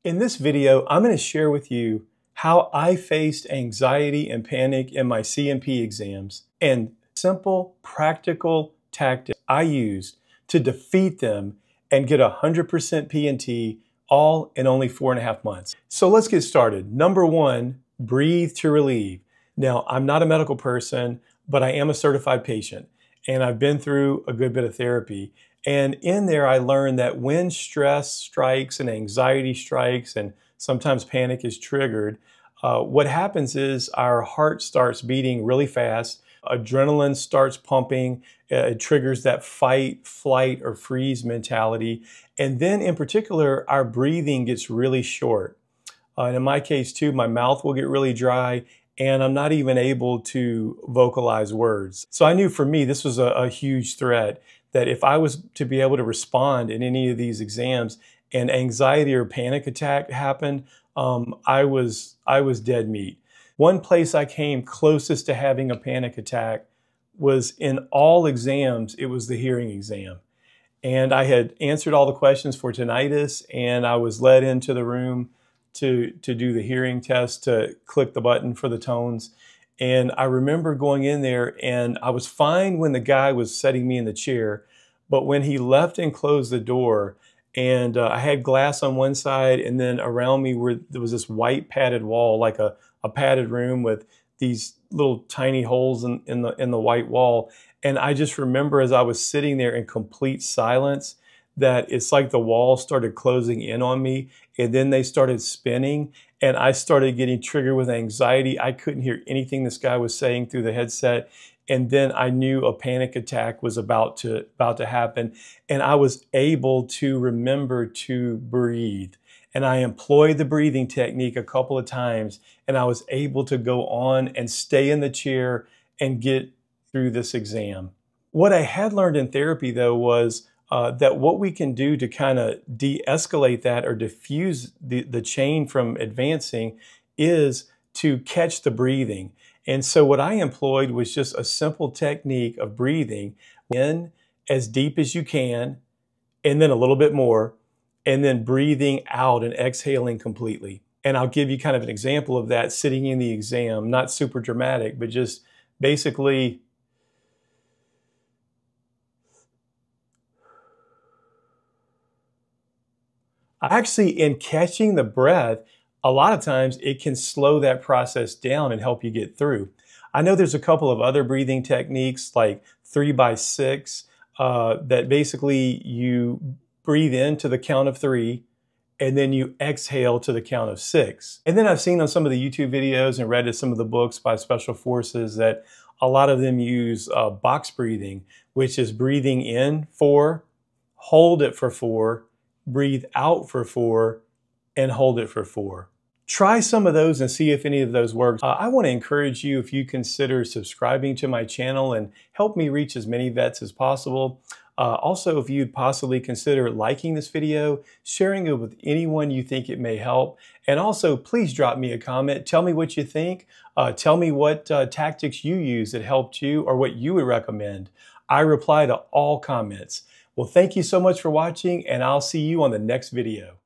In this video, I'm going to share with you how I faced anxiety and panic in my C&P exams and simple, practical tactics I used to defeat them and get 100% P&T all in only 4.5 months. So let's get started. Number one, breathe to relieve. Now, I'm not a medical person, but I am a certified patient, and I've been through a good bit of therapy. And in there, I learned that when stress strikes and anxiety strikes and sometimes panic is triggered, what happens is our heart starts beating really fast, adrenaline starts pumping, it triggers that fight, flight, or freeze mentality. And then in particular, our breathing gets really short. And in my case too, my mouth will get really dry and I'm not even able to vocalize words. So I knew for me, this was a huge threat, that if I was to be able to respond in any of these exams and anxiety or panic attack happened, I was dead meat. One place I came closest to having a panic attack was in all exams, it was the hearing exam. And I had answered all the questions for tinnitus, and I was led into the room to do the hearing test, to click the button for the tones. And I remember going in there, and I was fine when the guy was setting me in the chair, but when he left and closed the door, and I had glass on one side, and then around me there was this white padded wall, like a padded room with these little tiny holes in the white wall. And I just remember as I was sitting there in complete silence, that it's like the walls started closing in on me, and then they started spinning, and I started getting triggered with anxiety. I couldn't hear anything this guy was saying through the headset, and then I knew a panic attack was about to happen, and I was able to remember to breathe. And I employed the breathing technique a couple of times, and I was able to go on and stay in the chair and get through this exam. What I had learned in therapy, though, was that what we can do to kind of de-escalate that or diffuse the chain from advancing is to catch the breathing. And so what I employed was just a simple technique of breathing in as deep as you can, and then a little bit more, and then breathing out and exhaling completely. And I'll give you kind of an example of that sitting in the exam, not super dramatic, but just basically actually, in catching the breath, a lot of times it can slow that process down and help you get through. I know there's a couple of other breathing techniques like 3x6 that basically you breathe in to the count of 3 and then you exhale to the count of 6. And then I've seen on some of the YouTube videos and read in some of the books by special forces that a lot of them use box breathing, which is breathing in 4, hold it for 4, breathe out for 4, and hold it for 4. Try some of those and see if any of those work. I want to encourage you, if you consider subscribing to my channel and help me reach as many vets as possible. Also, if you'd possibly consider liking this video, sharing it with anyone you think it may help. And also, please drop me a comment. Tell me what you think. Tell me what tactics you use that helped you or what you would recommend. I reply to all comments. Well, thank you so much for watching, and I'll see you on the next video.